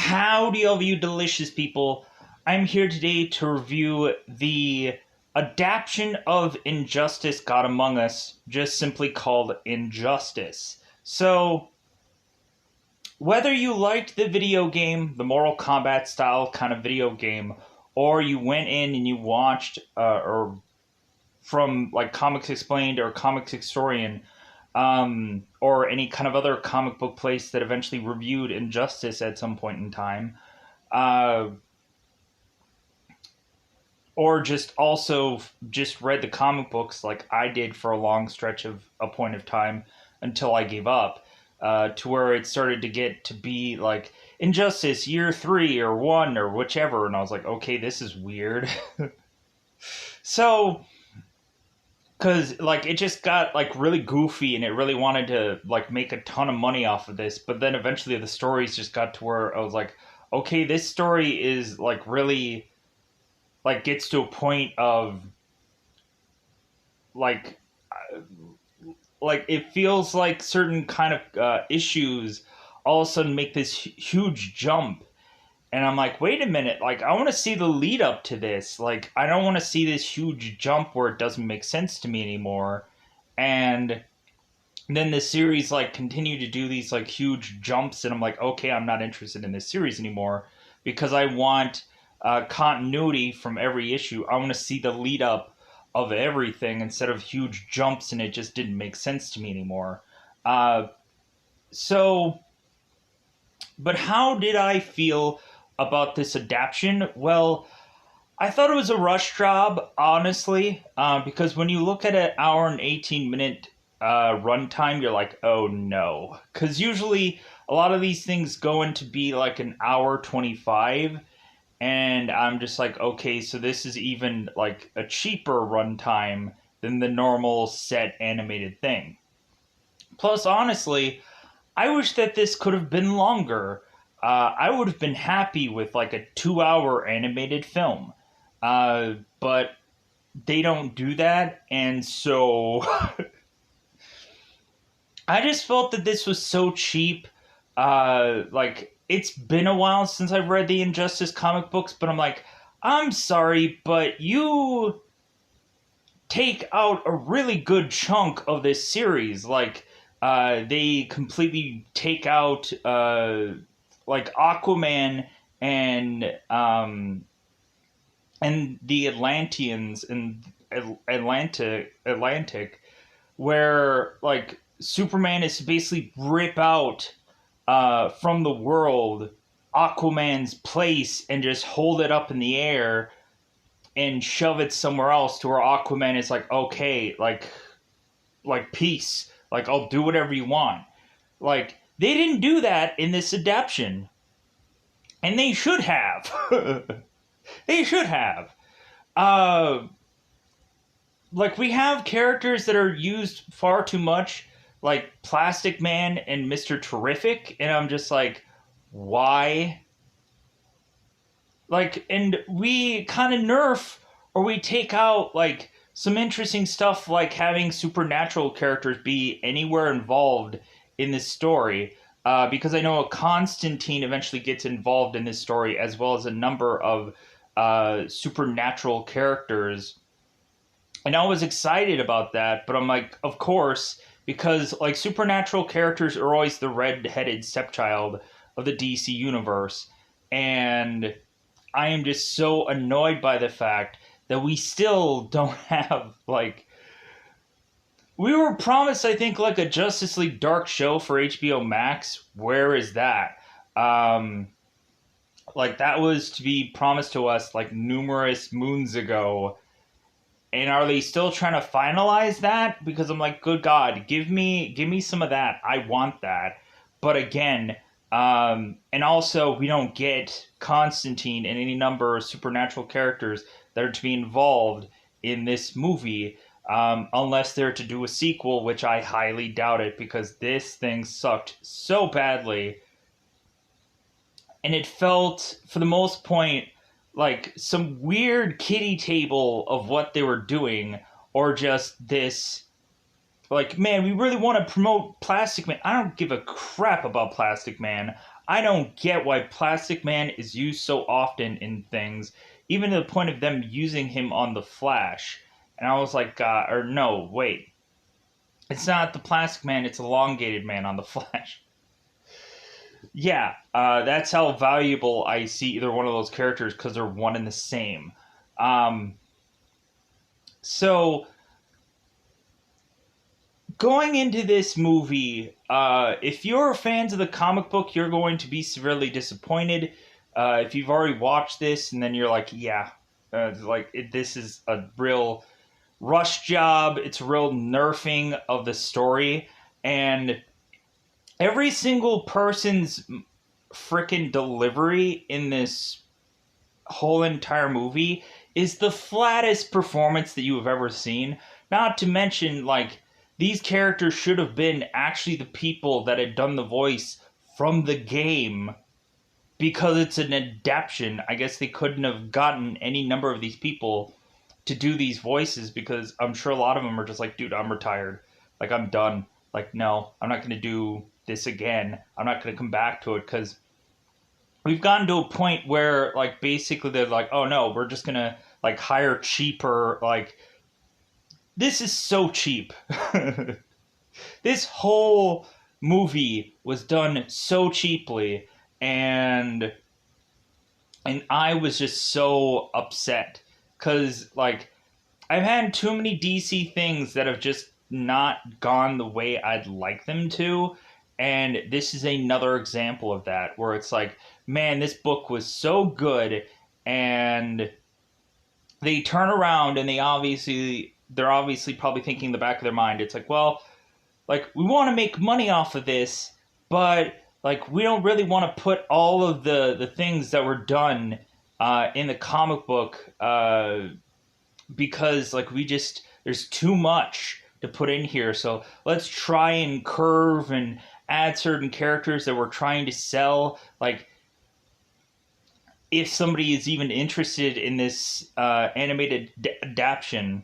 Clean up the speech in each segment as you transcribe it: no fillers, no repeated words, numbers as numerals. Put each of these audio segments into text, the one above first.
Howdy, all of you delicious people. I'm here today to review the adaptation of Injustice God Among Us, just simply called Injustice. So, whether you liked the video game, the Mortal Kombat style kind of video game, or you went in and you watched, or from like Comics Explained or Comics Historian, or any kind of other comic book place that eventually reviewed Injustice at some point in time, uh, or just also just read the comic books like I did for a long stretch of a point of time until I gave up, to where it started to get to be like Injustice Year 3 or 1 or whichever, and I was like, okay, this is weird. So because like it just got like really goofy and it really wanted to like make a ton of money off of this, but then eventually the stories just got to where I was like, okay, this story is like really like gets to a point of like like it feels like certain kind of issues all of a sudden make this huge jump, and I'm like, wait a minute, like I want to see the lead up to this. Like I don't want to see this huge jump where it doesn't make sense to me anymore. And then the series like continue to do these like huge jumps, and I'm like, okay, I'm not interested in this series anymore because I want continuity from every issue. I want to see the lead up of everything instead of huge jumps, and it just didn't make sense to me anymore. Uh, so, but how did I feel about this adaptation? Well, I thought it was a rush job, honestly, because when you look at an hour and 18-minute runtime, you're like, oh no. Because usually a lot of these things go into be like an hour 25, and I'm just like, okay, so this is even like a cheaper runtime than the normal set animated thing. Plus, honestly, I wish that this could have been longer. I would have been happy with like a 2 hour animated film. But they don't do that, and so I just felt that this was so cheap. Like it's been a while since I've read the Injustice comic books, but I'm like, I'm sorry, but you take out a really good chunk of this series. Like, they completely take out like Aquaman and the Atlanteans and Atlantic, where like Superman is to basically rip out from the world Aquaman's place and just hold it up in the air and shove it somewhere else to where Aquaman is like, okay, like peace, like I'll do whatever you want. Like they didn't do that in this adaptation, and they should have. They should have. Uh, like we have characters that are used far too much, like Plastic Man and Mr. Terrific, and I'm just like, why? Like, and we kind of nerf or we take out like some interesting stuff, like having supernatural characters be anywhere involved in this story. Because I know a Constantine eventually gets involved in this story, as well as a number of supernatural characters, and I was excited about that. But I'm like, of course, because like supernatural characters are always the red-headed stepchild of the DC universe, and I am just so annoyed by the fact that we still don't have like we were promised, I think, like a Justice League Dark show for HBO Max. Where is that? Um, like that was to be promised to us like numerous moons ago. And are they still trying to finalize that? Because I'm like, good God, give me some of that. I want that. But again, and also we don't get Constantine and any number of supernatural characters that are to be involved in this movie, unless they're to do a sequel, which I highly doubt it because this thing sucked so badly, and it felt for the most point like some weird kiddie table of what they were doing, or just this like, man, we really want to promote Plastic Man. I don't give a crap about Plastic Man. I don't get why Plastic Man is used so often in things, even to the point of them using him on The Flash. And I was like, or no, wait. It's not the Plastic Man, it's Elongated Man on The Flash. Yeah, that's how valuable I see either one of those characters, because they're one and the same. Um, so going into this movie, if you're fans of the comic book, you're going to be severely disappointed. If you've already watched this and then you're like, yeah, this is a real rush job. It's a real nerfing of the story. And every single person's freaking delivery in this whole entire movie is the flattest performance that you have ever seen. Not to mention, like, these characters should have been actually the people that had done the voice from the game, because it's an adaptation. I guess they couldn't have gotten any number of these people to do these voices, because I'm sure a lot of them are just like, dude, I'm retired. Like, I'm done. Like, no, I'm not going to do this again. I'm not going to come back to it, because we've gotten to a point where, like, basically they're like, oh no, we're just going to, like, hire cheaper, like, this is so cheap. This whole movie was done so cheaply, and I was just so upset, because, like, I've had too many DC things that have just not gone the way I'd like them to, and this is another example of that, where it's like, man, this book was so good, and they turn around and they're obviously probably thinking in the back of their mind, it's like, well, like, we want to make money off of this, but, like, we don't really want to put all of the things that were done in the comic book, because, like, there's too much to put in here, so let's try and curve and add certain characters that we're trying to sell, like, if somebody is even interested in this animated adaptation.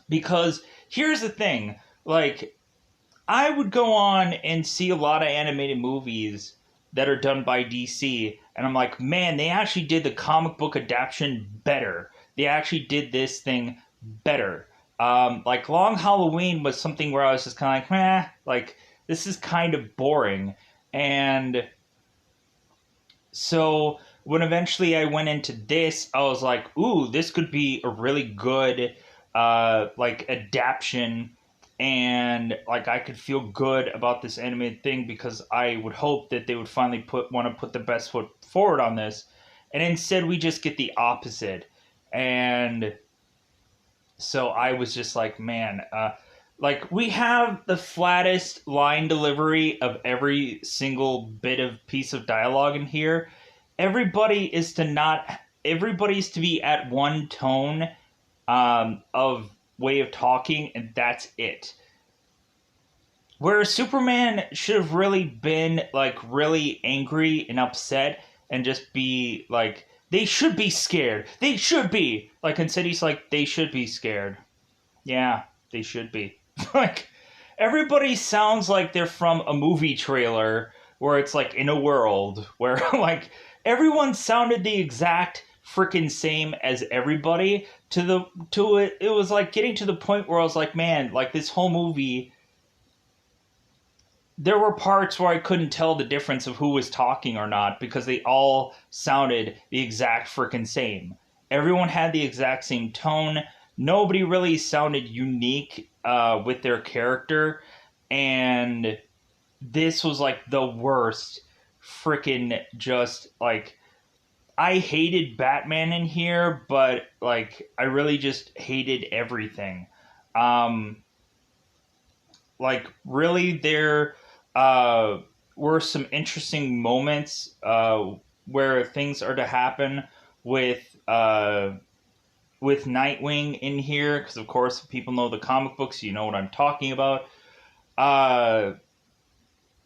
Because here's the thing, like, I would go on and see a lot of animated movies that are done by DC, and I'm like, man, they actually did the comic book adaptation better. They actually did this thing better. Like, Long Halloween was something where I was just kind of like, meh, like, this is kind of boring. And so when eventually I went into this, I was like, ooh, this could be a really good, like, adaptation, and, like, I could feel good about this animated thing, because I would hope that they would finally want to put the best foot forward on this, and instead we just get the opposite. And so I was just like, man, like, we have the flattest line delivery of every single bit of piece of dialogue in here. Everybody's to be at one tone of way of talking, and that's it. Whereas Superman should have really been, like, really angry and upset, and just be like, they should be scared. They should be. Like, instead he's like, they should be scared. Yeah, they should be. Like, everybody sounds like they're from a movie trailer where it's like, in a world where, like, everyone sounded the exact freaking same as everybody, it was like getting to the point where I was like, man, like, this whole movie, there were parts where I couldn't tell the difference of who was talking or not, because they all sounded the exact freaking same. Everyone had the exact same tone. Nobody really sounded unique with their character, and this was, like, the worst freaking, just, like, I hated Batman in here, but, like, I really just hated everything. Like, really, there were some interesting moments where things are to happen with Nightwing in here, because, of course, if people know the comic books, you know what I'm talking about.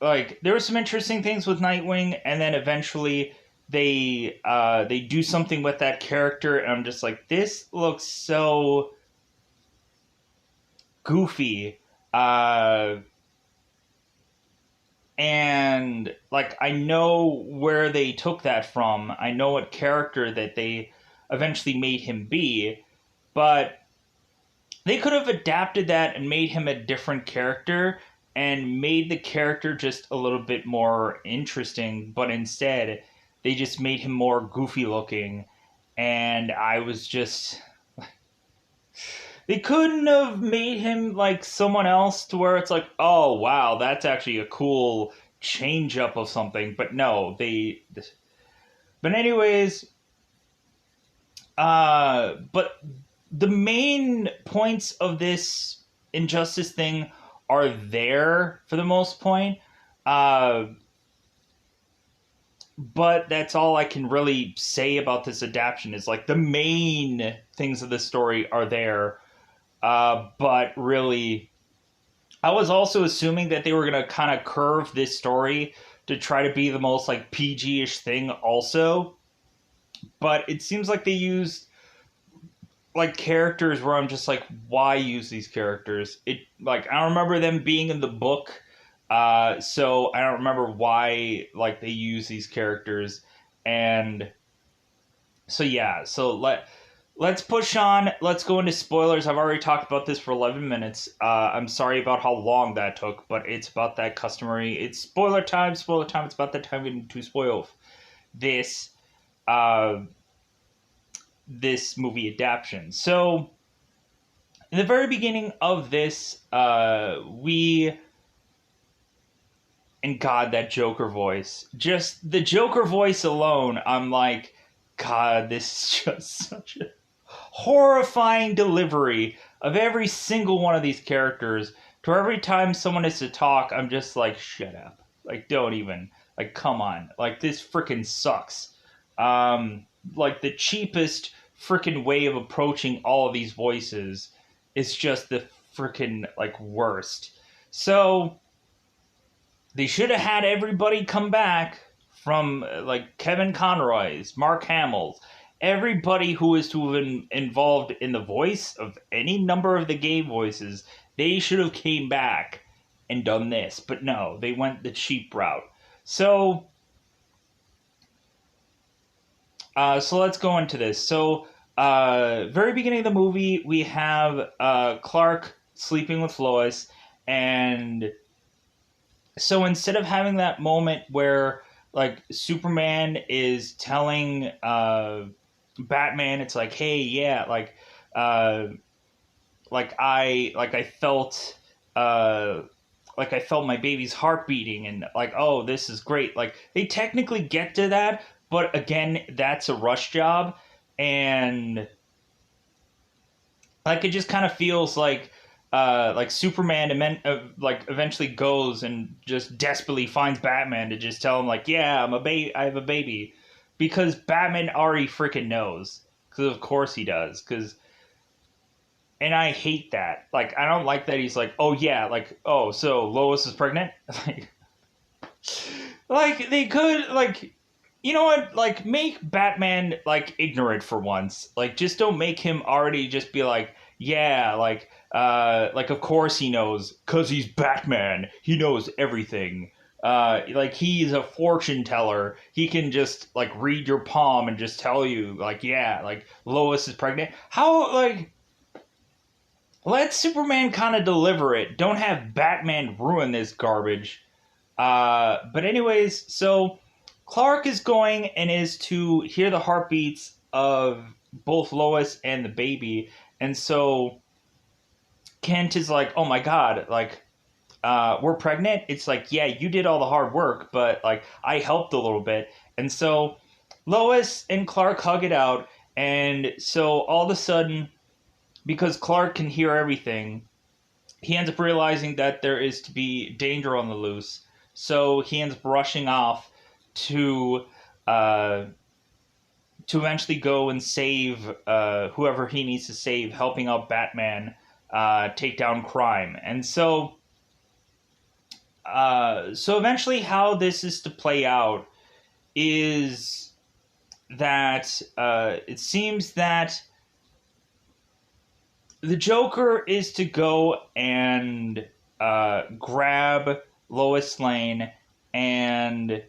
Like, there were some interesting things with Nightwing, and then eventually they do something with that character, and I'm just like, this looks so goofy. Uh, and like I know where they took that from. I know what character that they eventually made him be, but they could have adapted that and made him a different character and made the character just a little bit more interesting, but instead they just made him more goofy looking, and I was just, they couldn't have made him like someone else to where it's like, oh wow, that's actually a cool change up of something. But no, they. But anyways, but the main points of this injustice thing are there for the most point. Uh, but that's all I can really say about this adaptation is like the main things of the story are there. But really, I was also assuming that they were going to kind of curve this story to try to be the most like PG-ish thing also. But it seems like they used like characters where I'm just like, why use these characters? It like I don't remember them being in the book, so I don't remember why like they use these characters, and so yeah, so let's push on. Let's go into spoilers. I've already talked about this for 11 minutes. I'm sorry about how long that took, but it's about that customary. It's spoiler time. Spoiler time. It's about that time to spoil this. Uh, this movie adaptation. So in the very beginning of this, we and God, that Joker voice, just the Joker voice alone, I'm like, God, this is just such a horrifying delivery of every single one of these characters. To every time someone is to talk, I'm just like, shut up. Like, don't even. Like, come on. Like, this freaking sucks. Like, the cheapest freaking way of approaching all of these voices is just the freaking, like, worst. So, they should have had everybody come back from, like, Kevin Conroy's, Mark Hamill's, everybody who is to have been involved in the voice of any number of the game voices, they should have came back and done this. But no, they went the cheap route. So, so let's go into this. So, very beginning of the movie, we have Clark sleeping with Lois, and so instead of having that moment where like Superman is telling Batman, it's like, hey, yeah, uh, like I felt like I felt my baby's heart beating, and like, oh, this is great. Like they technically get to that, but again, that's a rush job, and like it just kind of feels like Superman like eventually goes and just desperately finds Batman to just tell him like, yeah, I have a baby, because Batman already freaking knows, because of course he does, because, and I hate that. Like I don't like that he's like, oh yeah, like, oh, so Lois is pregnant. Like they could, like, you know what, like make Batman like ignorant for once. Like just don't make him already just be like, yeah, like of course he knows because he's Batman, he knows everything. Like he's a fortune teller, he can just like read your palm and just tell you like, yeah, like Lois is pregnant. How, like, let Superman kind of deliver it, don't have Batman ruin this garbage. But anyways, so Clark is going and is to hear the heartbeats of both Lois and the baby, and so Kent is like, "Oh my god, like, we're pregnant." It's like, "Yeah, you did all the hard work, but like, I helped a little bit." And so Lois and Clark hug it out, and so all of a sudden, because Clark can hear everything, he ends up realizing that there is to be danger on the loose. So he ends up rushing off to uh, to eventually go and save whoever he needs to save, helping out Batman take down crime. And so, so eventually, how this is to play out is that it seems that the Joker is to go and grab Lois Lane, and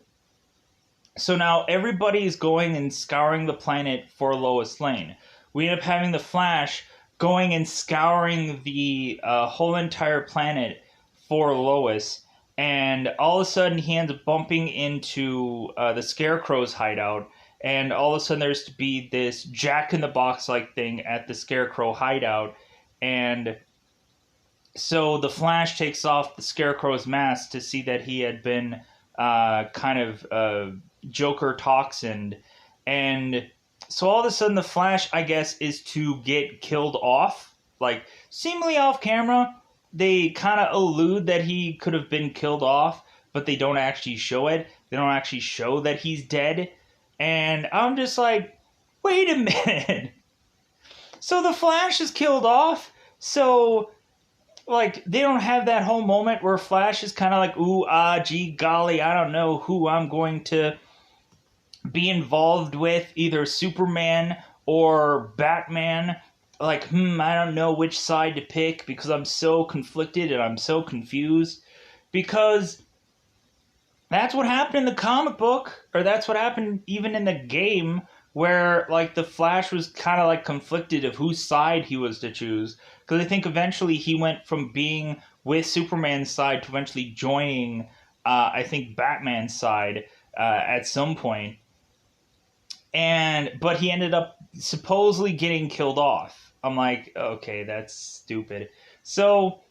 so now everybody's going and scouring the planet for Lois Lane. We end up having the Flash going and scouring the whole entire planet for Lois, and all of a sudden he ends up bumping into the Scarecrow's hideout, and all of a sudden there's to be this Jack in the Box like thing at the Scarecrow hideout, and so the Flash takes off the Scarecrow's mask to see that he had been kind of Joker toxined, and so all of a sudden the Flash, I guess, is to get killed off, like seemingly off camera. They kind of allude that he could have been killed off, but they don't actually show it. They don't actually show that he's dead, and I'm just like, wait a minute. So the Flash is killed off. So like they don't have that whole moment where Flash is kind of like, ooh, gee golly, I don't know who I'm going to be involved with, either Superman or Batman. Like, I don't know which side to pick because I'm so conflicted and I'm so confused. Because that's what happened in the comic book, or that's what happened even in the game, where like the Flash was kind of like conflicted of whose side he was to choose. Because I think eventually he went from being with Superman's side to eventually joining, I think, Batman's side at some point. But he ended up supposedly getting killed off. I'm like, okay, that's stupid. So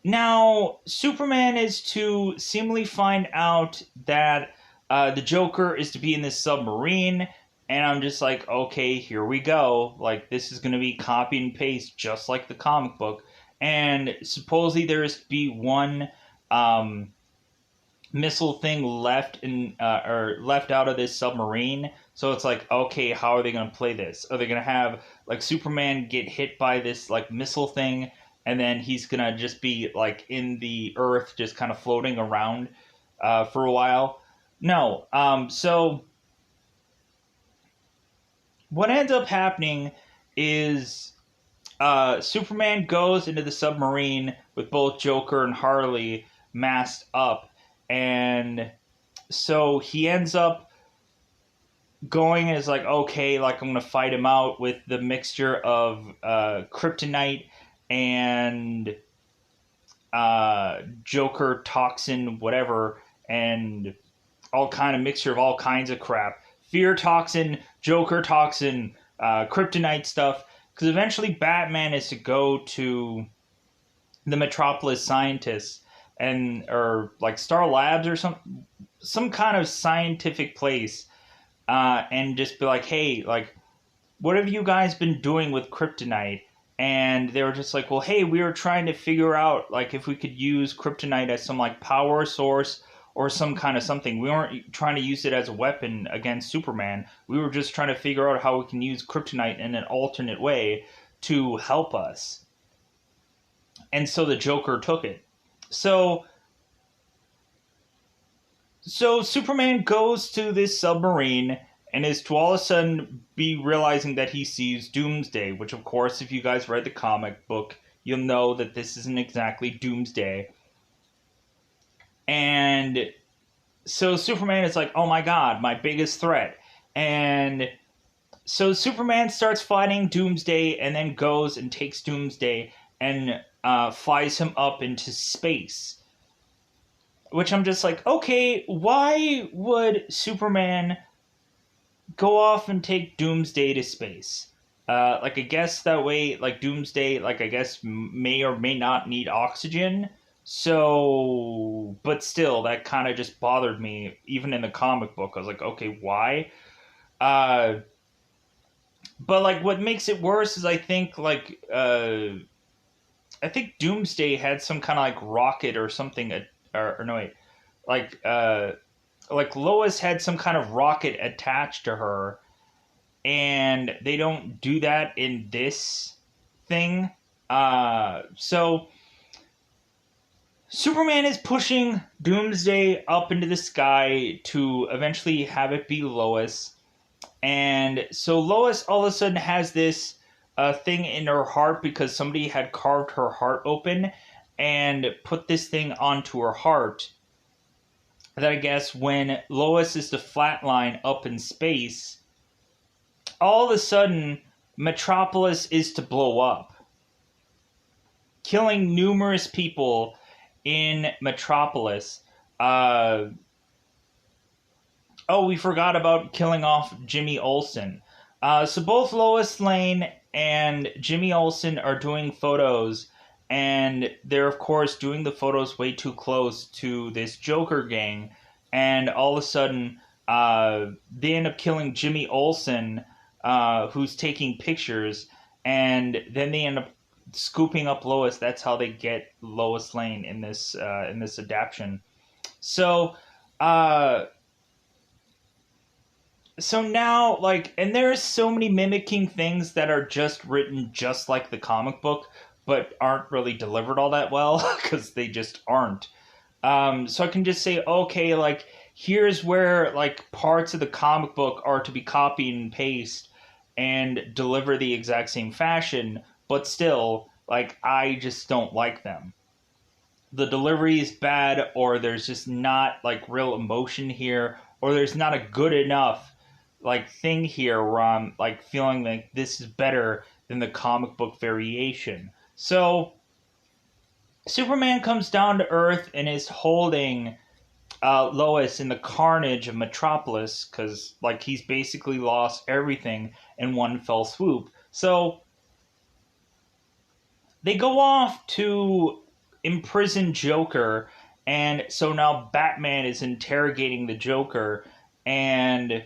now Superman is to seemingly find out that the Joker is to be in this submarine, and I'm just like, okay, here we go. Like, this is going to be copy and paste just like the comic book. And supposedly there is to be one missile thing left in or left out of this submarine. So it's like, okay, how are they going to play this? Are they going to have like Superman get hit by this like missile thing, and then he's going to just be like in the earth, just kind of floating around for a while? No. So what ends up happening is Superman goes into the submarine with both Joker and Harley masked up, and so he ends up going and is like, okay, like I'm gonna fight him out with the mixture of kryptonite and Joker toxin, whatever, and all kind of mixture of all kinds of crap. Fear toxin, Joker toxin, kryptonite stuff. Because eventually Batman is to go to the Metropolis scientists or like Star Labs or some kind of scientific place, and just be like, hey, like, what have you guys been doing with kryptonite? And they were just like, well, hey, we were trying to figure out like if we could use kryptonite as some like power source or some kind of something. We weren't trying to use it as a weapon against Superman. We were just trying to figure out how we can use kryptonite in an alternate way to help us. And so the Joker took it. So Superman goes to this submarine and is to all of a sudden be realizing that he sees Doomsday, which of course, if you guys read the comic book, you'll know that this isn't exactly Doomsday. And so Superman is like, oh my god, my biggest threat. And so Superman starts fighting Doomsday and then goes and takes Doomsday and flies him up into space. Which I'm just like, okay, why would Superman go off and take Doomsday to space? Like, I guess that way, like, Doomsday, like, I guess may or may not need oxygen. So, but still, that kind of just bothered me, even in the comic book. I was like, okay, why? But, like, what makes it worse is I think, like, I think Doomsday had some kind of, like, rocket or something, or no, wait, like Lois had some kind of rocket attached to her, and they don't do that in this thing. So Superman is pushing Doomsday up into the sky to eventually have it be Lois. And so Lois all of a sudden has this thing in her heart because somebody had carved her heart open and put this thing onto her heart. That I guess when Lois is to flatline up in space, all of a sudden Metropolis is to blow up, killing numerous people in Metropolis. Oh, we forgot about killing off Jimmy Olsen. So both Lois Lane and Jimmy Olsen are doing photos, and they're, of course, doing the photos way too close to this Joker gang. And all of a sudden, they end up killing Jimmy Olsen, who's taking pictures, and then they end up scooping up Lois. That's how they get Lois Lane in this adaptation. So, so now, like, and there's so many mimicking things that are just written just like the comic book, but aren't really delivered all that well because they just aren't. So I can just say, okay, like, here's where, like, parts of the comic book are to be copied and paste and deliver the exact same fashion, but still, like, I just don't like them. The delivery is bad, or there's just not, like, real emotion here, or there's not a good enough, like, thing here where I'm, like, feeling like this is better than the comic book variation. So Superman comes down to Earth and is holding Lois in the carnage of Metropolis because, like, he's basically lost everything in one fell swoop. So they go off to imprison Joker, and so now Batman is interrogating the Joker, and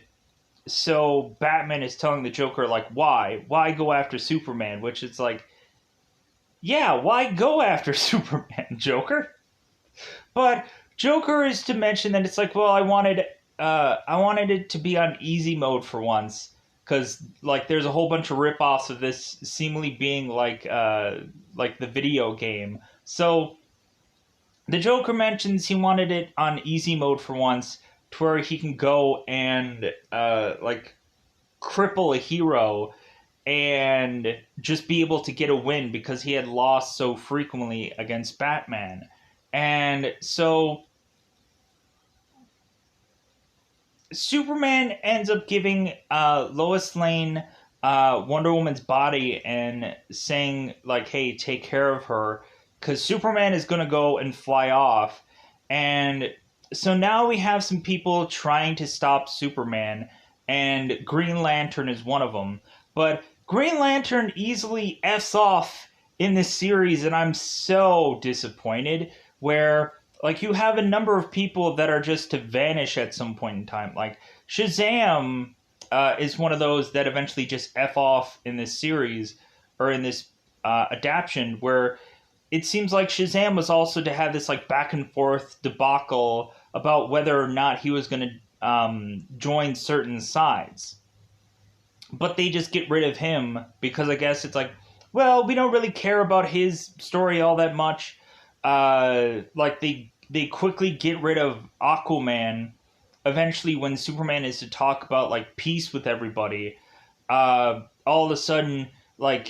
so Batman is telling the Joker, like, why go after Superman? Which is like, yeah, why go after Superman, Joker? But Joker is to mention that it's like, well, I wanted it to be on easy mode for once, because, like, there's a whole bunch of ripoffs of this seemingly being like the video game. So the Joker mentions he wanted it on easy mode for once, to where he can go and like, cripple a hero and just be able to get a win because he had lost so frequently against Batman. And so Superman ends up giving Lois Lane Wonder Woman's body and saying, like, hey, take care of her, because Superman is going to go and fly off. And so now we have some people trying to stop Superman, and Green Lantern is one of them. But Green Lantern easily F's off in this series, and I'm so disappointed, where, like, you have a number of people that are just to vanish at some point in time. Like, Shazam is one of those that eventually just F off in this series, or in this adaptation, where it seems like Shazam was also to have this, like, back and forth debacle about whether or not he was going to join certain sides. But they just get rid of him because I guess it's like, well, we don't really care about his story all that much. Like, they quickly get rid of Aquaman eventually when Superman is to talk about, like, peace with everybody. All of a sudden, like,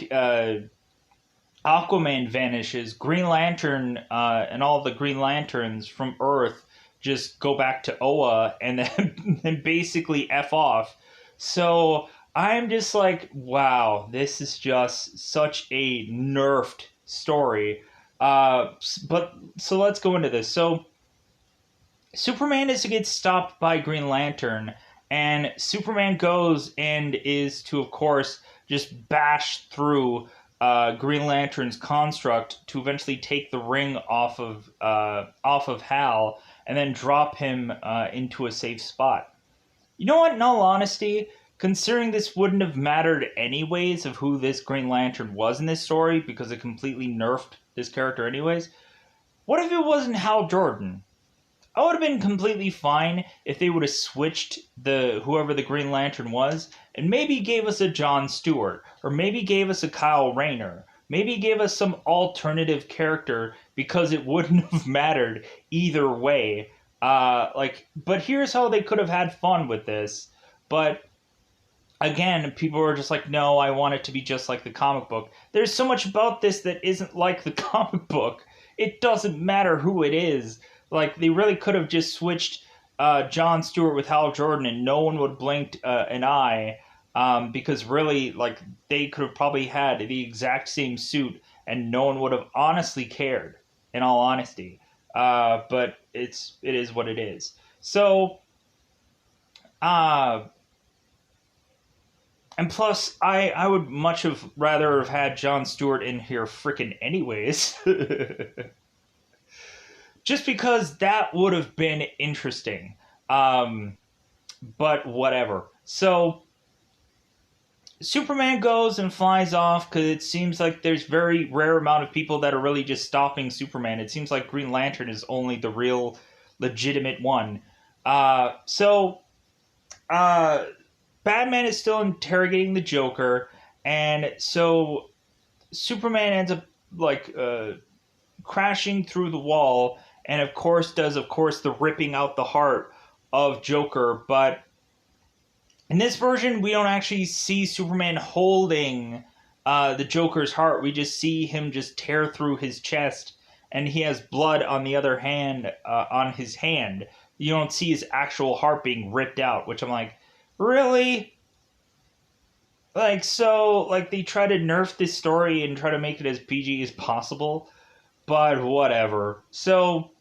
Aquaman vanishes, Green Lantern and all the Green Lanterns from Earth just go back to Oa and then basically F off. So I'm just like, wow, this is just such a nerfed story. But so let's go into this. So Superman is to get stopped by Green Lantern, and Superman goes and is to, of course, just bash through Green Lantern's construct to eventually take the ring off of Hal and then drop him into a safe spot. You know what? In all honesty, considering this wouldn't have mattered anyways of who this Green Lantern was in this story because it completely nerfed this character anyways, what if it wasn't Hal Jordan? I would have been completely fine if they would have switched whoever the Green Lantern was and maybe gave us a Jon Stewart, or maybe gave us a Kyle Rayner, maybe gave us some alternative character, because it wouldn't have mattered either way. But here's how they could have had fun with this. But again, people are just like, no, I want it to be just like the comic book. There's so much about this that isn't like the comic book. It doesn't matter who it is. Like, they really could have just switched Jon Stewart with Hal Jordan, and no one would blink an eye. Because really, like, they could have probably had the exact same suit, and no one would have honestly cared. In all honesty, but it is what it is. So, uh, and plus, I would much have rather have had Jon Stewart in here frickin' anyways. Just because that would have been interesting. Um, but whatever. So, Superman goes and flies off because it seems like there's very rare amount of people that are really just stopping Superman. It seems like Green Lantern is only the real legitimate one. So Batman is still interrogating the Joker, and so Superman ends up like crashing through the wall, and of course the ripping out the heart of Joker. But in this version, we don't actually see Superman holding the Joker's heart. We just see him just tear through his chest, and he has blood on the other hand, on his hand. You don't see his actual heart being ripped out, which I'm like, really? Like, so, like, they try to nerf this story and try to make it as PG as possible, but whatever. So,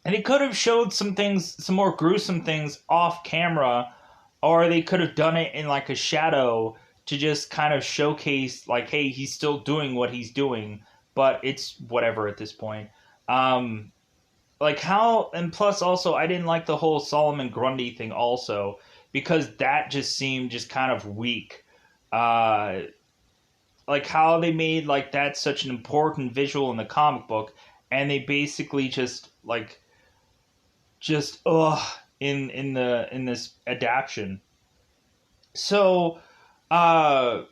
and they could have showed some things, some more gruesome things off camera, or they could have done it in, like, a shadow to just kind of showcase, like, hey, he's still doing what he's doing, but it's whatever at this point. Like how, and plus also, I didn't like the whole Solomon Grundy thing also, because that just seemed just kind of weak. Uh, like how they made like that such an important visual in the comic book, and they basically just like just in this adaptation. So uh,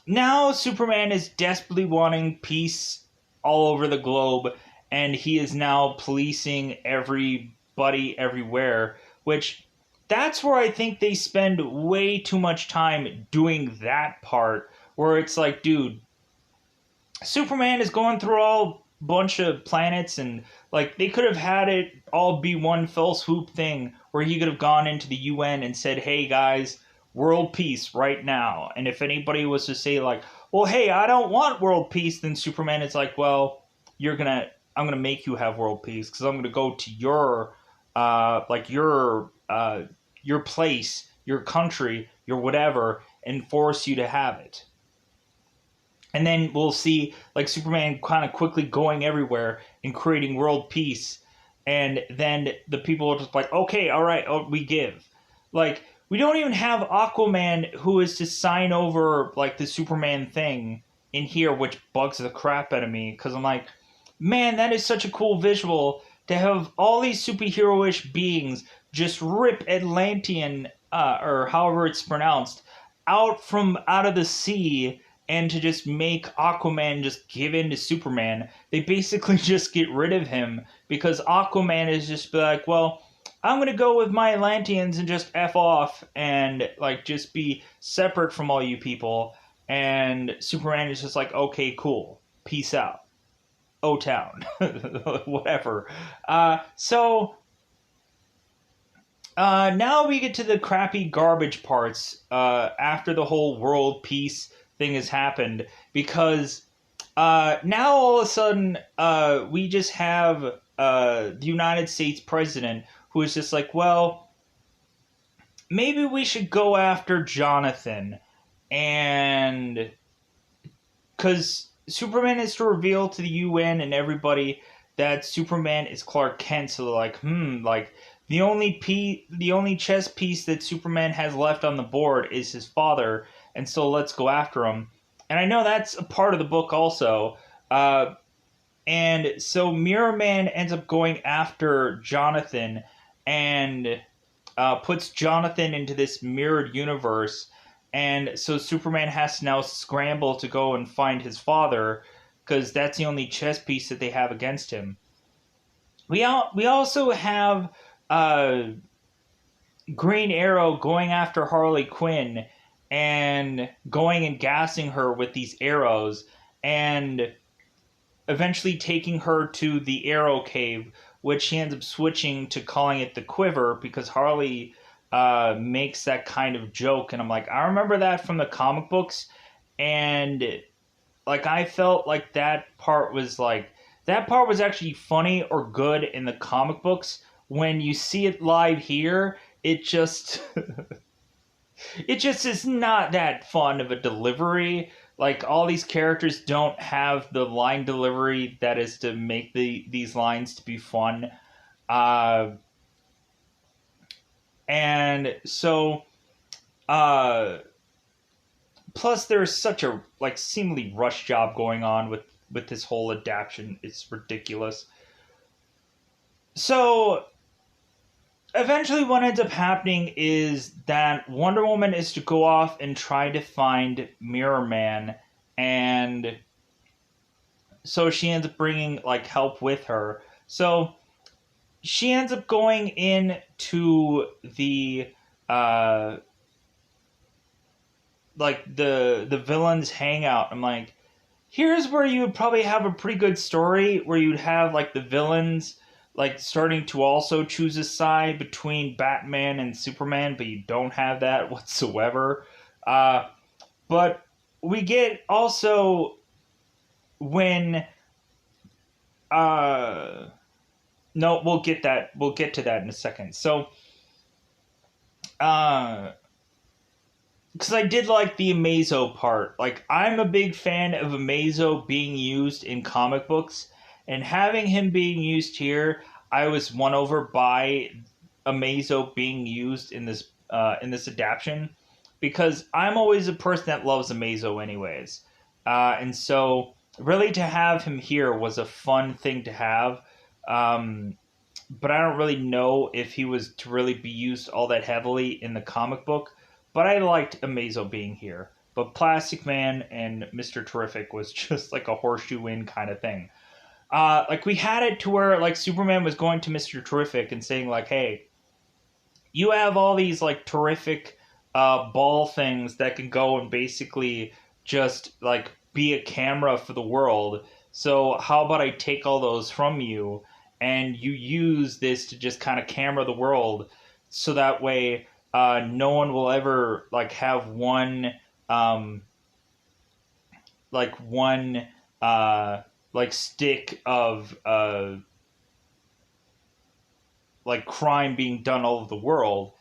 now Superman is desperately wanting peace all over the globe, and he is now policing everybody everywhere, which that's where I think they spend way too much time doing that part, where it's like, dude, Superman is going through all bunch of planets, and like they could have had it all be one fell swoop thing where he could have gone into the UN and said, "Hey guys, world peace right now." And if anybody was to say like, "Well, hey, I don't want world peace," then Superman is like, "Well, I'm gonna make you have world peace because I'm gonna go to your your place, your country, your whatever, and force you to have it." And then we'll see like Superman kind of quickly going everywhere and creating world peace, and then the people are just like, okay, all right, oh, we give. Like we don't even have Aquaman who is to sign over like the Superman thing in here, which bugs the crap out of me because I'm like, man, that is such a cool visual to have all these superhero-ish beings just rip Atlantean, or however it's pronounced, out of the sea, and to just make Aquaman just give in to Superman. They basically just get rid of him because Aquaman is just be like, well, I'm gonna go with my Atlanteans and just F off and like just be separate from all you people. And Superman is just like, okay, cool, peace out. O-Town, whatever. Now we get to the crappy garbage parts after the whole world peace thing has happened, because now all of a sudden we just have the United States president who is just like, well, maybe we should go after Jonathan, and because Superman is to reveal to the UN and everybody that Superman is Clark Kent, so they're like, like the only chess piece that Superman has left on the board is his father, and so let's go after him. And I know that's a part of the book also. And so Mirror Man ends up going after Jonathan and puts Jonathan into this mirrored universe. And so Superman has to now scramble to go and find his father because that's the only chess piece that they have against him. We also have Green Arrow going after Harley Quinn and going and gassing her with these arrows and eventually taking her to the Arrow Cave, which she ends up switching to calling it the Quiver because Harley makes that kind of joke. And I'm like, I remember that from the comic books. And like, I felt like that part was actually funny or good in the comic books. When you see it live here, it just it just is not that fun of a delivery. Like all these characters don't have the line delivery that is to make these lines to be fun. Uh, and so uh, plus there's such a like seemingly rush job going on with this whole adaptation. It's ridiculous. So eventually what ends up happening is that Wonder Woman is to go off and try to find Mirror Man, and so she ends up bringing like help with her. So she ends up going in to the uh the villains hangout. I'm like, here's where you would probably have a pretty good story where you'd have like the villains like starting to also choose a side between Batman and Superman, but you don't have that whatsoever. But we get also when uh no, we'll get to that in a second. So uh because I did like the Amazo part. Like, I'm a big fan of Amazo being used in comic books, and having him being used here, I was won over by Amazo being used in this adaptation, because I'm always a person that loves Amazo anyways, and so really to have him here was a fun thing to have. Um, but I don't really know if he was to really be used all that heavily in the comic book. But I liked Amazo being here. But Plastic Man and Mr. Terrific was just like a horseshoe win kind of thing. Like we had it to where like Superman was going to Mr. Terrific and saying like, "Hey, you have all these like terrific ball things that can go and basically just like be a camera for the world. So how about I take all those from you and you use this to just kind of camera the world, so that way no one will ever like have um, one like stick of like crime being done all over the world."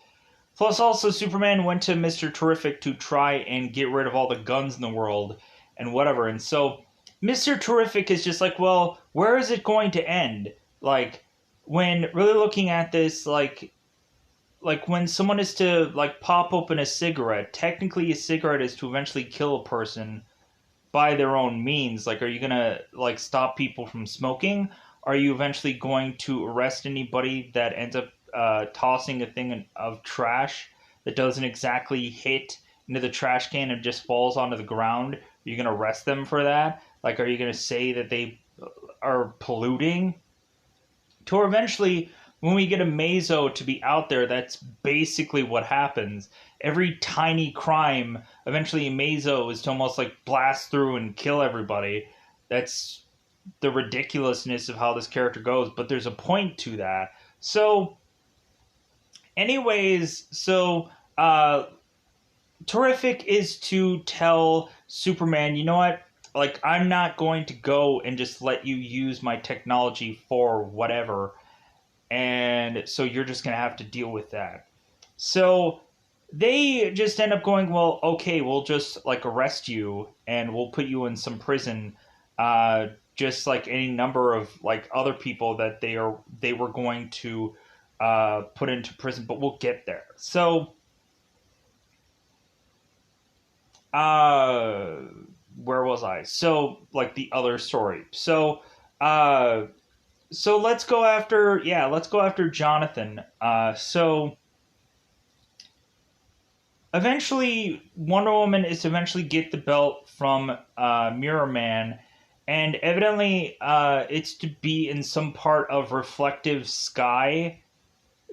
Plus, also, Superman went to Mr. Terrific to try and get rid of all the guns in the world and whatever. And so, Mr. Terrific is just like, well, where is it going to end? Like, when really looking at this, like when someone is to like pop open a cigarette, technically a cigarette is to eventually kill a person by their own means. Like, are you gonna like stop people from smoking? Are you eventually going to arrest anybody that ends up tossing a thing of trash that doesn't exactly hit into the trash can and just falls onto the ground? Are you gonna arrest them for that? Like, are you gonna say that they are polluting? To eventually, when we get a Mazo to be out there, that's basically what happens. Every tiny crime, eventually a Mazo is to almost like blast through and kill everybody. That's the ridiculousness of how this character goes, but there's a point to that. So, anyways, Terrific is to tell Superman, you know what? Like, I'm not going to go and just let you use my technology for whatever, and so you're just going to have to deal with that. So they just end up going, well, okay, we'll just like arrest you and we'll put you in some prison, just like any number of like other people that they were going to put into prison, but we'll get there. So uh, where was I? So like the other story. Uh, so let's go after Jonathan. So eventually Wonder Woman is to eventually get the belt from Mirror Man, and evidently it's to be in some part of reflective sky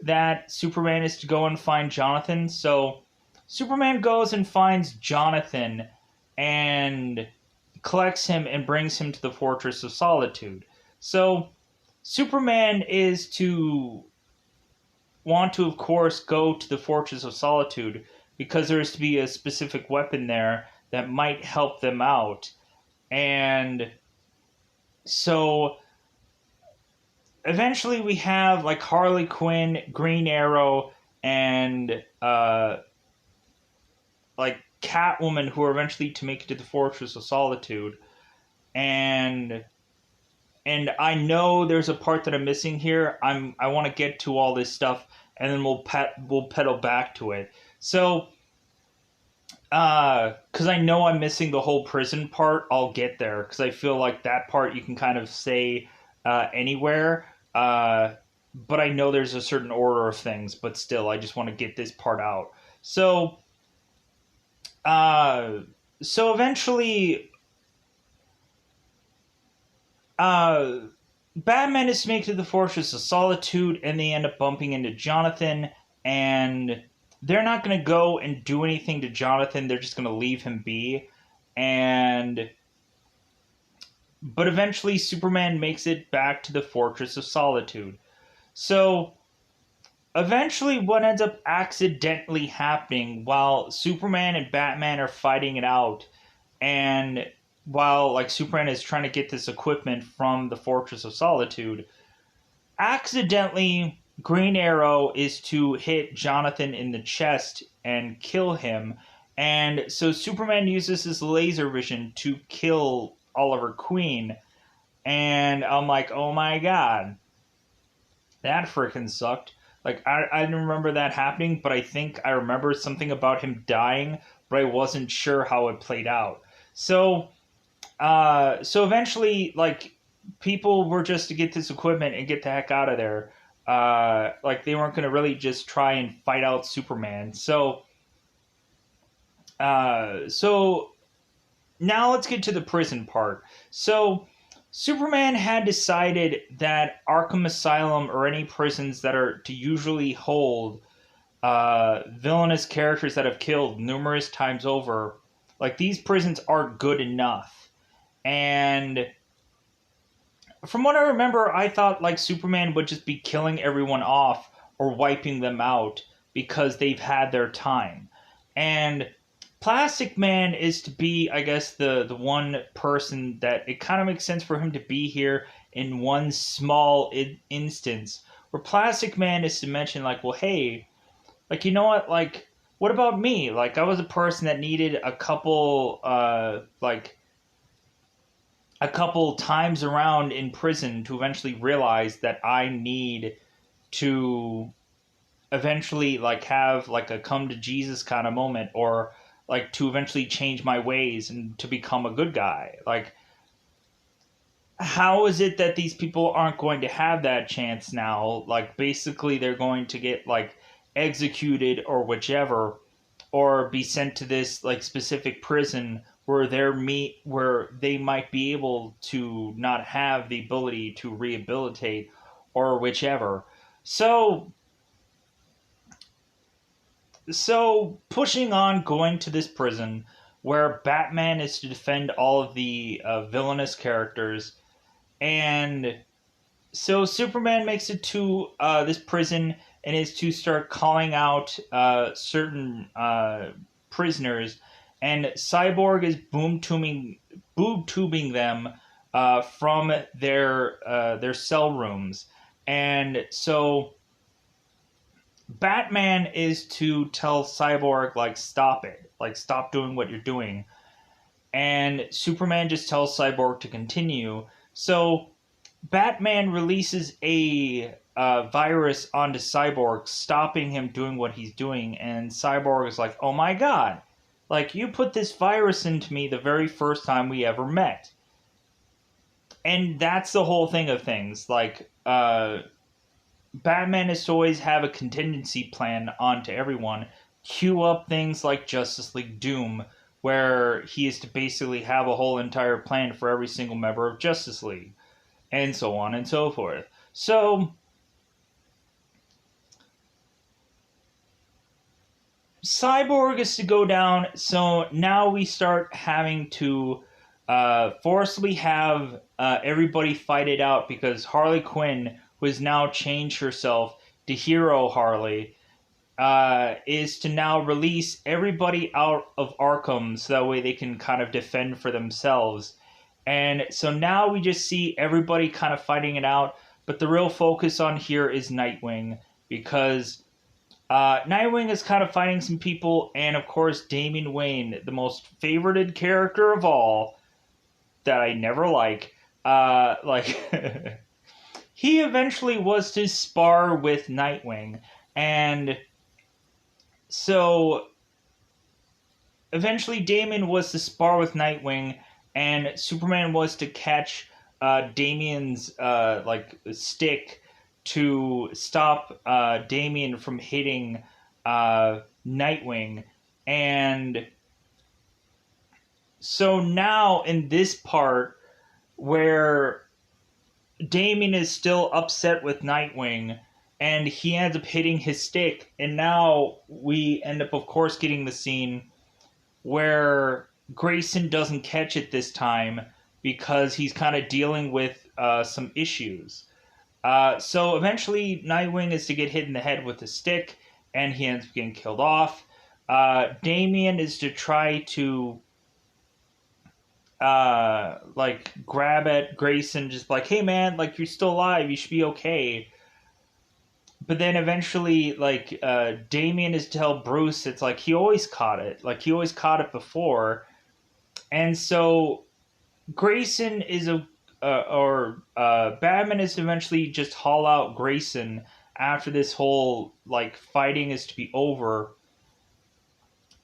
that Superman is to go and find Jonathan. So Superman goes and finds Jonathan and collects him and brings him to the Fortress of Solitude. So Superman is to want to, of course, go to the Fortress of Solitude because there is to be a specific weapon there that might help them out. And so eventually we have like Harley Quinn, Green Arrow, and like Catwoman who are eventually to make it to the Fortress of Solitude. And I know there's a part that I'm missing here. I want to get to all this stuff, and then we'll pedal back to it. So, because I know I'm missing the whole prison part, I'll get there because I feel like that part you can kind of say anywhere. But I know there's a certain order of things, but still, I just want to get this part out. So, eventually, Batman is to make it to the Fortress of Solitude, and they end up bumping into Jonathan, and they're not going to go and do anything to Jonathan. They're just going to leave him be. But eventually Superman makes it back to the Fortress of Solitude. So eventually what ends up accidentally happening while Superman and Batman are fighting it out, and while like Superman is trying to get this equipment from the Fortress of Solitude, accidentally Green Arrow is to hit Jonathan in the chest and kill him. And so Superman uses his laser vision to kill Oliver Queen. And I'm like, oh my god, that freaking sucked. Like, I didn't remember that happening, but I think I remember something about him dying, but I wasn't sure how it played out. So eventually, like, people were just to get this equipment and get the heck out of there. Like, they weren't going to really just try and fight out Superman. So now let's get to the prison part. So Superman had decided that Arkham Asylum or any prisons that are to usually hold villainous characters that have killed numerous times over, like, these prisons aren't good enough. And from what I remember, I thought like Superman would just be killing everyone off or wiping them out because they've had their time. And Plastic Man is to be, I guess, the one person that it kind of makes sense for him to be here in one small instance where Plastic Man is to mention like, well, hey, like, you know what, like, what about me? Like, I was a person that needed a couple times around in prison to eventually realize that I need to eventually like have like a come to Jesus kind of moment, or like to eventually change my ways and to become a good guy. Like, how is it that these people aren't going to have that chance now? Like, basically they're going to get like executed or whichever, or be sent to this like specific prison where where they might be able to not have the ability to rehabilitate or whichever. So pushing on, going to this prison where Batman is to defend all of the villainous characters. And so Superman makes it to this prison and is to start calling out certain prisoners, and Cyborg is boob tubing them from their cell rooms. And so Batman is to tell Cyborg, like, stop it, like, stop doing what you're doing. And Superman just tells Cyborg to continue. So Batman releases a virus onto Cyborg, stopping him doing what he's doing. And Cyborg is like, oh my god, like, you put this virus into me the very first time we ever met. And that's the whole thing of things. Like, Batman is to always have a contingency plan onto everyone. Cue up things like Justice League Doom, where he is to basically have a whole entire plan for every single member of Justice League, and so on and so forth. So Cyborg is to go down, so now we start having to forcibly have everybody fight it out because Harley Quinn, who has now changed herself to Hero Harley, is to now release everybody out of Arkham so that way they can kind of defend for themselves. And so now we just see everybody kind of fighting it out, but the real focus on here is Nightwing because Nightwing is kind of fighting some people, and of course, Damian Wayne, the most favorited character of all, that I never like, he eventually was to spar with Nightwing, and so eventually Damian was to spar with Nightwing, and Superman was to catch Damian's stick to stop Damian from hitting Nightwing. And so now in this part where Damian is still upset with Nightwing and he ends up hitting his stick, and now we end up of course getting the scene where Grayson doesn't catch it this time because he's kind of dealing with some issues. So eventually, Nightwing is to get hit in the head with a stick, and he ends up getting killed off. Damian is to try to grab at Grayson, just like, hey man, like you're still alive, you should be okay. But then eventually, Damian is to tell Bruce, it's like he always caught it, before, and so Grayson is Batman is to eventually just haul out Grayson after this whole fighting is to be over,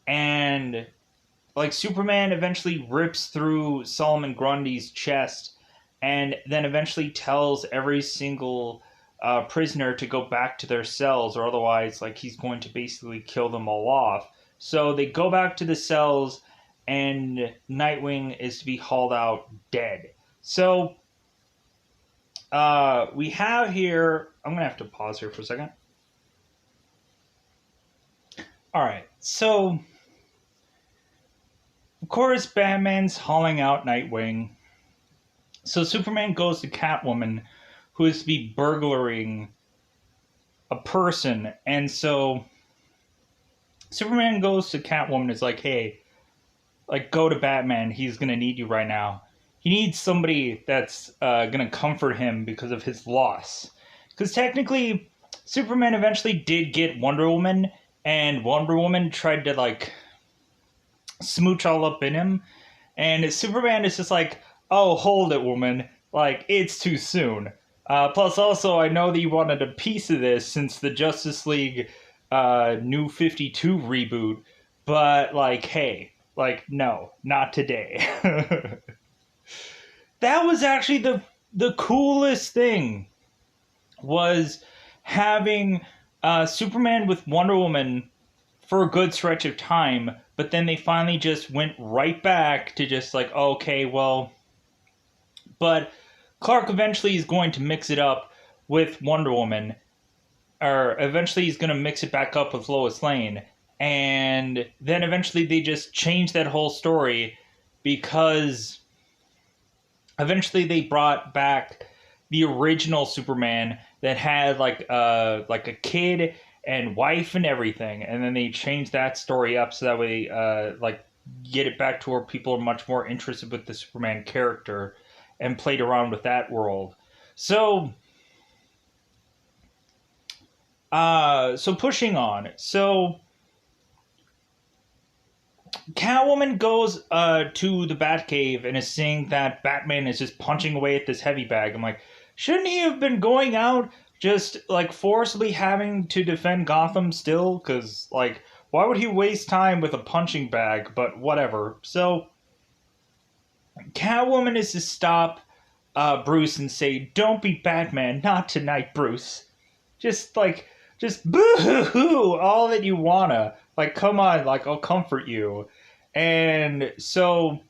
and Superman eventually rips through Solomon Grundy's chest, and then eventually tells every single prisoner to go back to their cells, or otherwise he's going to basically kill them all off. So they go back to the cells, and Nightwing is to be hauled out dead. So we have here, I'm going to have to pause here for a second. All right, so of course Batman's hauling out Nightwing. So Superman goes to Catwoman, who is to be burglaring a person. And so Superman goes to Catwoman, is like, hey, go to Batman, he's going to need you right now. He needs somebody that's going to comfort him because of his loss. Because technically, Superman eventually did get Wonder Woman, and Wonder Woman tried to, smooch all up in him. And Superman is just like, oh, hold it, woman. It's too soon. Plus, also, I know that you wanted a piece of this since the Justice League New 52 reboot. But, hey, no, not today. That was actually the coolest thing, was having Superman with Wonder Woman for a good stretch of time, but then they finally just went right back to just okay, well, but Clark eventually is going to mix it up with Wonder Woman, or eventually he's going to mix it back up with Lois Lane, and then eventually they just change that whole story because eventually they brought back the original Superman that had a kid and wife and everything, and then they changed that story up so that way get it back to where people are much more interested with the Superman character, and played around with that world. So pushing on. So Catwoman goes to the Batcave and is seeing that Batman is just punching away at this heavy bag. I'm like, shouldn't he have been going out just forcibly having to defend Gotham still? Because why would he waste time with a punching bag? But whatever. So Catwoman is to stop Bruce and say, don't be Batman, not tonight, Bruce. Just boo-hoo, all that you wanna. Come on, I'll comfort you. And so,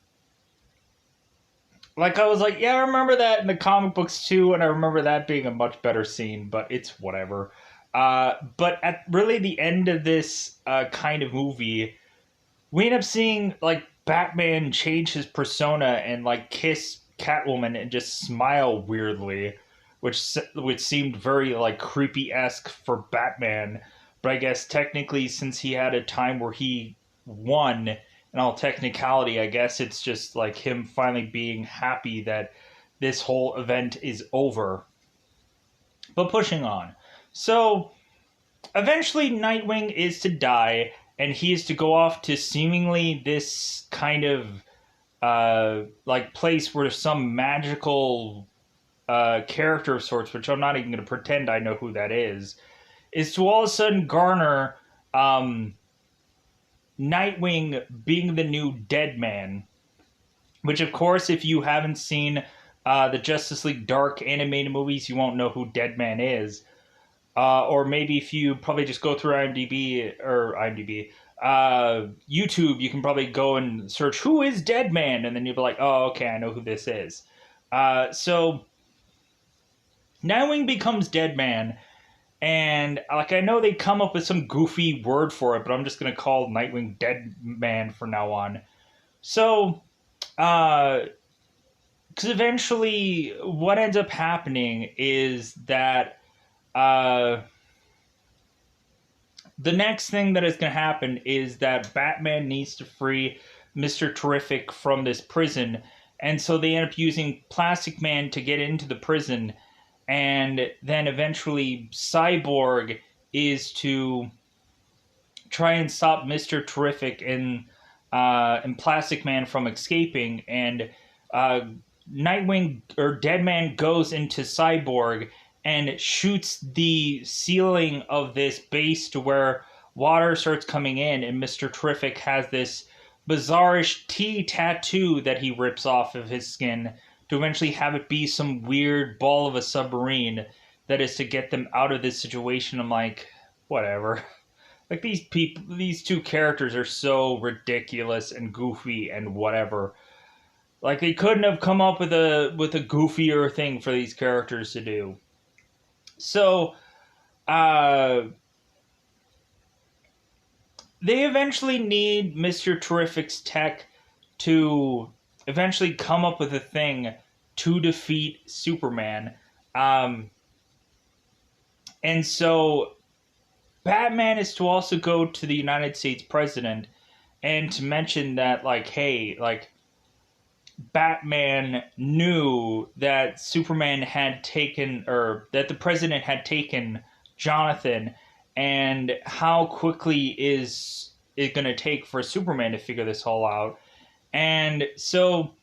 I was like, yeah, I remember that in the comic books too, and I remember that being a much better scene, but it's whatever. But at really the end of this kind of movie, we end up seeing like Batman change his persona and like kiss Catwoman and just smile weirdly, which seemed very like creepy esque for Batman. But I guess technically, since he had a time where he won, in all technicality, I guess it's just like him finally being happy that this whole event is over. But pushing on. So eventually Nightwing is to die, and he is to go off to seemingly this kind of like place where some magical character of sorts, which I'm not even going to pretend I know who that is to all of a sudden garner Nightwing being the new Dead Man. Which, of course, if you haven't seen the Justice League Dark animated movies, you won't know who Dead Man is. Or maybe if you probably just go through YouTube, you can probably go and search who is Dead Man, and then you'll be like, oh, okay, I know who this is. So Nightwing becomes Dead Man, and like I know they come up with some goofy word for it, but I'm just gonna call Nightwing Dead Man from now on. So, because eventually, what ends up happening is that the next thing that is going to happen is that Batman needs to free Mr. Terrific from this prison. And so they end up using Plastic Man to get into the prison. And then eventually Cyborg is to try and stop Mr. Terrific and Plastic Man from escaping. And Nightwing or Deadman goes into Cyborg and shoots the ceiling of this base to where water starts coming in, and Mr. Terrific has this bizarrish T tattoo that he rips off of his skin to eventually have it be some weird ball of a submarine that is to get them out of this situation. I'm like, whatever. Like these two characters are so ridiculous and goofy and whatever. Like they couldn't have come up with a goofier thing for these characters to do. So, they eventually need Mr. Terrific's tech to eventually come up with a thing to defeat Superman. And so, Batman is to also go to the United States president and to mention that, like, hey, like, Batman knew that Superman had taken, or that the president had taken Jonathan, and how quickly is it going to take for Superman to figure this all out. And so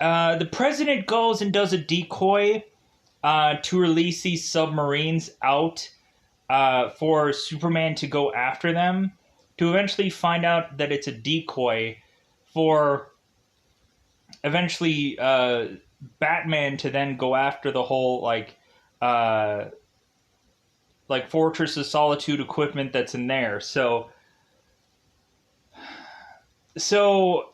the president goes and does a decoy to release these submarines out for Superman to go after them, to eventually find out that it's a decoy for eventually Batman to then go after the whole like Fortress of Solitude equipment that's in there. So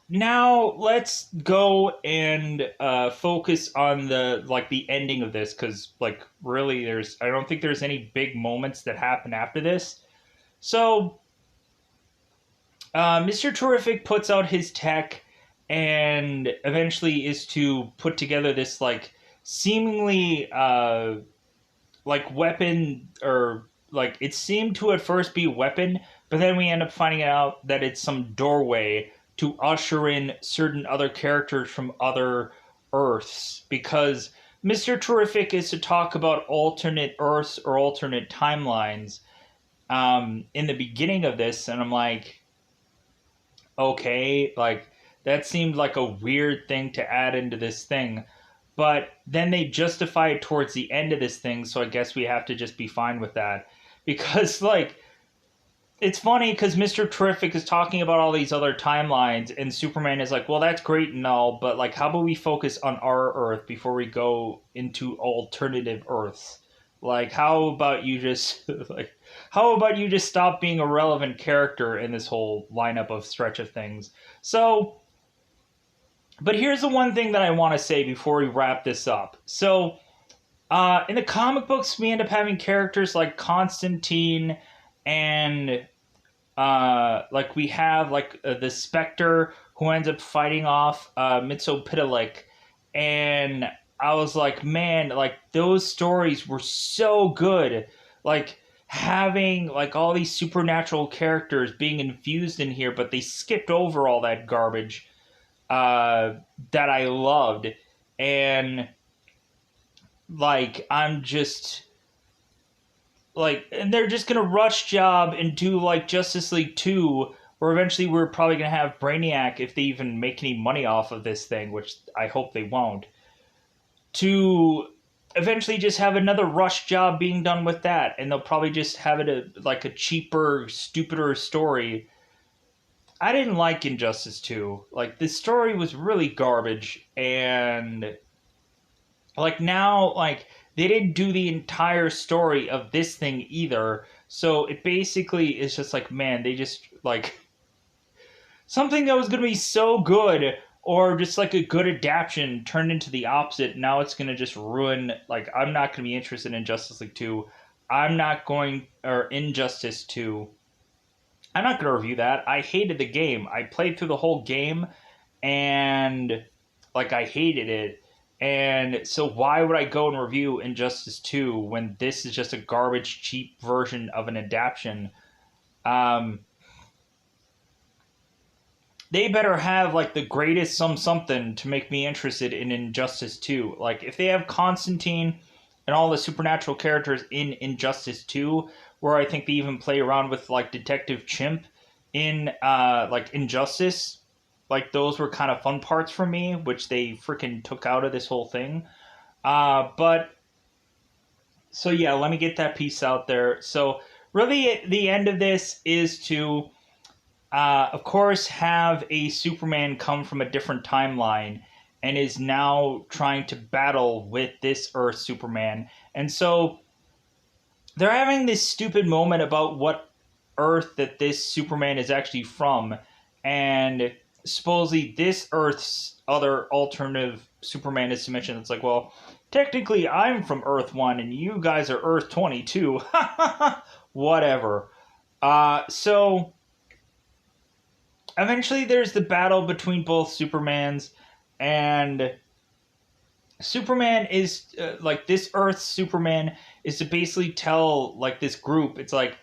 now let's go and focus on the ending of this, because like really I don't think there's any big moments that happen after this. So Mr. Terrific puts out his tech and eventually is to put together this like seemingly like weapon, or like it seemed to at first be a weapon, but then we end up finding out that it's some doorway to usher in certain other characters from other Earths, because Mr. Terrific is to talk about alternate Earths or alternate timelines in the beginning of this, and I'm like, okay, like that seemed like a weird thing to add into this thing. But then they justify it towards the end of this thing, so I guess we have to just be fine with that. Because, like, it's funny because Mr. Terrific is talking about all these other timelines, and Superman is like, well, that's great and all, but, like, how about we focus on our Earth before we go into alternative Earths? Like, how about you just stop being a relevant character in this whole lineup of stretch of things? So, but here's the one thing that I want to say before we wrap this up. So, In the comic books, we end up having characters like Constantine and like we have like the Spectre who ends up fighting off Mitsopitalik, and I was like, man, like those stories were so good. Like having like all these supernatural characters being infused in here, but they skipped over all that garbage uh, that I loved, and like I'm just like, and they're just gonna rush job and do like Justice League 2, where eventually we're probably gonna have Brainiac, if they even make any money off of this thing, which I hope they won't, to eventually just have another rush job being done with that, and they'll probably just have it like a cheaper, stupider story. I didn't like Injustice 2. Like, the story was really garbage, and like now, like they didn't do the entire story of this thing either, so it basically is just like, man, they just like something that was going to be so good, or just like a good adaptation, turned into the opposite. Now it's going to just ruin, like I'm not going to be interested in Justice League 2. I'm not going, or Injustice 2, I'm not going to review that. I hated the game. I played through the whole game, and like I hated it. And so why would I go and review Injustice 2 when this is just a garbage cheap version of an adaptation? Um, they better have like the greatest something to make me interested in Injustice 2. Like if they have Constantine and all the supernatural characters in Injustice 2, where I think they even play around with like Detective Chimp in like Injustice, like those were kind of fun parts for me, which they freaking took out of this whole thing. But so yeah, let me get that piece out there. So really, the end of this is to, of course, have a Superman come from a different timeline and is now trying to battle with this Earth Superman. And so they're having this stupid moment about what Earth that this Superman is actually from, and supposedly this Earth's other alternative Superman is to mention. It's like, well, technically I'm from Earth 1 and you guys are Earth 22. Whatever. So eventually there's the battle between both Supermans, and Superman is like this Earth Superman is to basically tell like this group, it's like,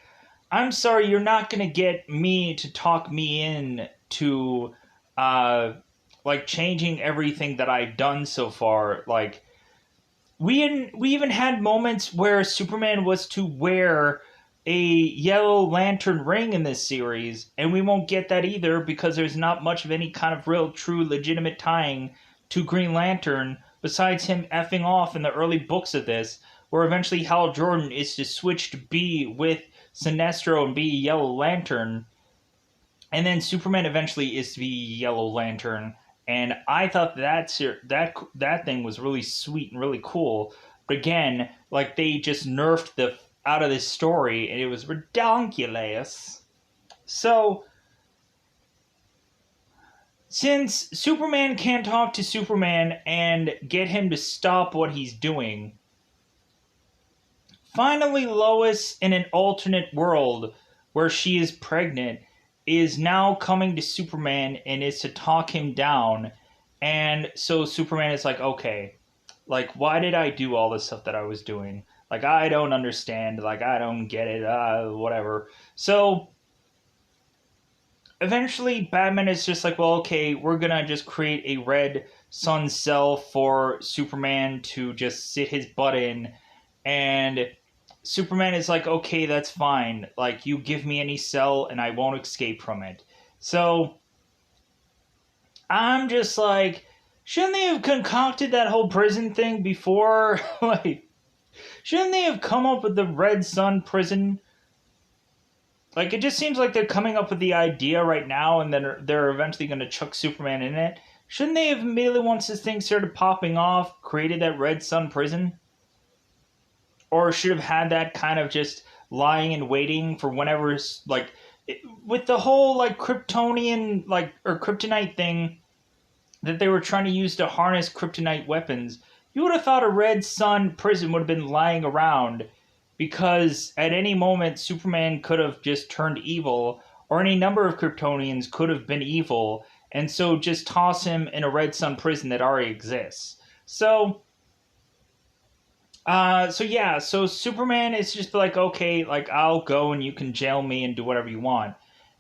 I'm sorry, you're not gonna get me to talk me in to uh like changing everything that I've done so far. Like we even had moments where Superman was to wear a yellow lantern ring in this series, and we won't get that either because there's not much of any kind of real true legitimate tying to Green Lantern besides him effing off in the early books of this, where eventually Hal Jordan is to switch to be with Sinestro and be Yellow Lantern, and then Superman eventually is to be Yellow Lantern. And I thought that thing was really sweet and really cool. But again, like they just nerfed the out of this story, and it was ridiculous. So since Superman can't talk to Superman and get him to stop what he's doing, finally Lois, in an alternate world where she is pregnant, is now coming to Superman and is to talk him down. And so Superman is like, okay, like, why did I do all this stuff that I was doing? Like, I don't understand. Like, I don't get it. Whatever. So eventually Batman is just like, well, okay, we're gonna just create a red sun cell for Superman to just sit his butt in. And Superman is like, okay, that's fine. Like, you give me any cell and I won't escape from it. So I'm just like, shouldn't they have concocted that whole prison thing before? Like, shouldn't they have come up with the Red Sun prison? Like, it just seems like they're coming up with the idea right now, and then they're eventually going to chuck Superman in it. Shouldn't they have immediately, once this thing started popping off, created that Red Sun prison? Or should have had that kind of just lying in waiting for whenever, like, with the whole, like, Kryptonian, like, or Kryptonite thing that they were trying to use to harness Kryptonite weapons. you would have thought a Red Sun prison would have been lying around, because at any moment Superman could have just turned evil, or any number of Kryptonians could have been evil, and so just toss him in a Red Sun prison that already exists. So Superman is just like, okay, like, I'll go and you can jail me and do whatever you want.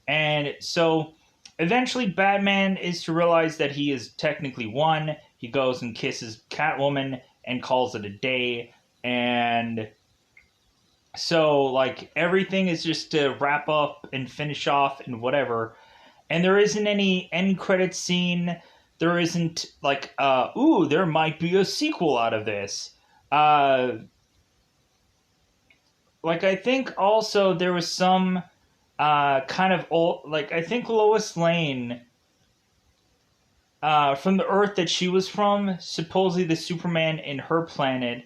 And so eventually Batman is to realize that he is technically won. He goes and kisses Catwoman and calls it a day. And so, like, everything is just to wrap up and finish off and whatever. And there isn't any end credit scene. There isn't, like, ooh, there might be a sequel out of this. Uh, like, I think also there was some kind of old, like, I think Lois Lane, from the Earth that she was from, supposedly the Superman in her planet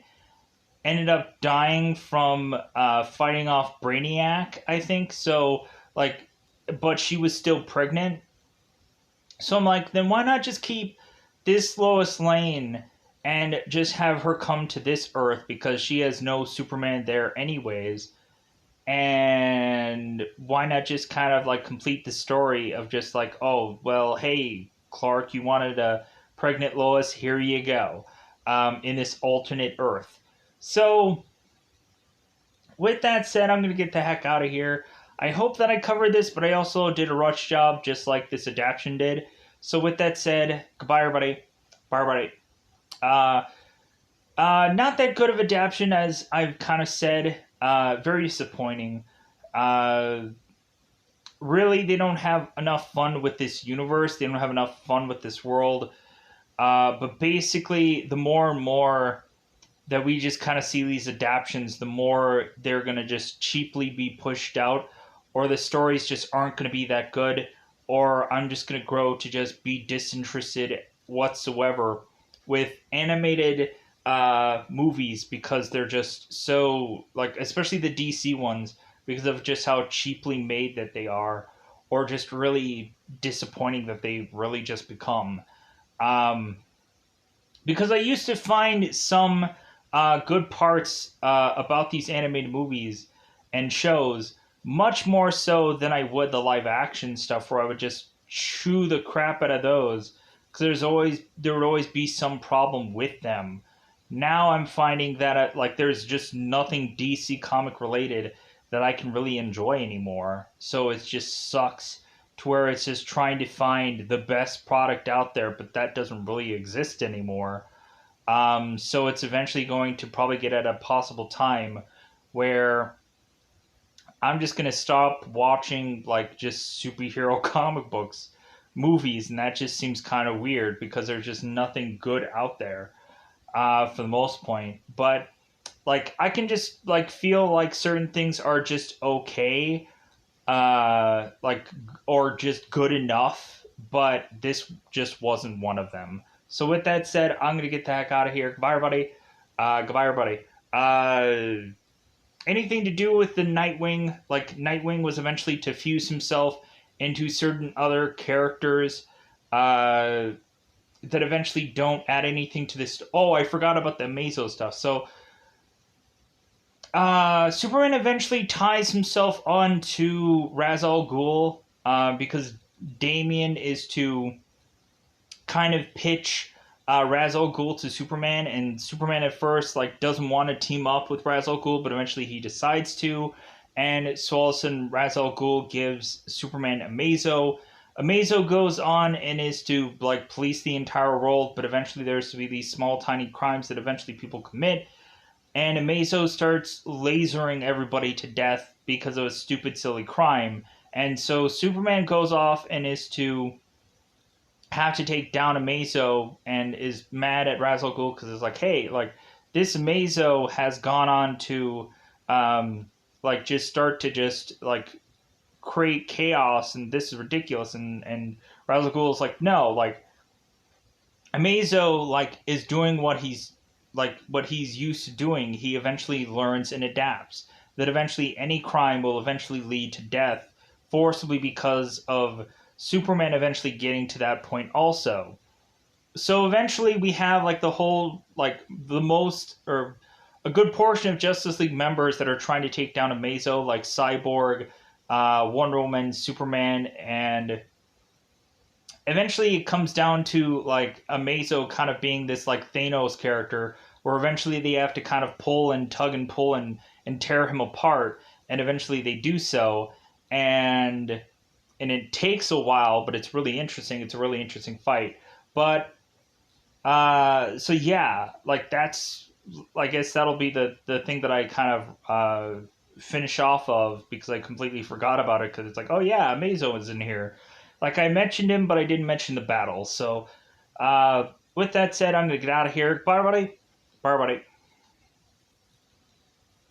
ended up dying from fighting off Brainiac, I think. So, like, but she was still pregnant. So I'm like, then why not just keep this Lois Lane and just have her come to this Earth, because she has no Superman there anyways. And why not just kind of like complete the story of just like, oh, well, hey, Clark, you wanted a pregnant Lois, here you go, in this alternate Earth. So, with that said, I'm going to get the heck out of here. I hope that I covered this, but I also did a rush job just like this adaptation did. So, with that said, goodbye, everybody. Bye, everybody. Not that good of adaptation, as I've kind of said. Very disappointing. Really, they don't have enough fun with this universe. They don't have enough fun with this world. But basically, the more and more that we just kind of see these adaptations, the more they're going to just cheaply be pushed out, or the stories just aren't going to be that good, or I'm just going to grow to just be disinterested whatsoever with animated movies, because they're just so, like, especially the DC ones, because of just how cheaply made that they are, or just really disappointing that they really just become. Because I used to find some good parts about these animated movies and shows, much more so than I would the live action stuff, where I would just chew the crap out of those, because there would always be some problem with them. Now I'm finding that like, there's just nothing DC comic related that I can really enjoy anymore. So it just sucks, to where it's just trying to find the best product out there, but that doesn't really exist anymore. So it's eventually going to probably get at a possible time where I'm just going to stop watching, like, just superhero comic books, movies, and that just seems kind of weird, because there's just nothing good out there for the most point. But, like, I can just, like, feel like certain things are just okay, like, or just good enough, but this just wasn't one of them. So with that said, I'm going to get the heck out of here. Goodbye, everybody. Goodbye, everybody. Anything to do with the Nightwing, like, Nightwing was eventually to fuse himself into certain other characters that eventually don't add anything to this. Oh, I forgot about the Amazo stuff. So Superman eventually ties himself on to Ra's al Ghul, because Damian is to kind of pitch Ra's al Ghul to Superman, and Superman at first, like, doesn't want to team up with Ra's al Ghul, but eventually he decides to, and so all of a sudden Ra's al Ghul gives Superman Amazo. Amazo goes on and is to, like, police the entire world, but eventually there's to be these small tiny crimes that eventually people commit, and Amazo starts lasering everybody to death because of a stupid silly crime. And so Superman goes off and is to have to take down Amazo, and is mad at Ra's al Ghul, because it's like, hey, like, this Amazo has gone on to like, just start to just, like, create chaos, and this is ridiculous. And Ra's al Ghul is like, no, like, Amazo, like, is doing what he's used to doing. He eventually learns and adapts. That eventually any crime will eventually lead to death, forcibly, because of Superman eventually getting to that point also. so eventually we have like the whole like the most or a good portion of Justice League members that are trying to take down Amazo, like Cyborg, Wonder Woman, Superman, and eventually it comes down to like Amazo kind of being this like Thanos character, where eventually they have to kind of pull and tug and pull and tear him apart, and eventually they do so, and it takes a while, but it's really interesting. It's a really interesting fight, but so yeah, like that's, I guess that'll be the thing that I kind of finish off of because I completely forgot about it because it's like, oh yeah, Amazo is in here. Like I mentioned him, but I didn't mention the battle. So with that said, I'm gonna get out of here. Bye, buddy. Bye, buddy.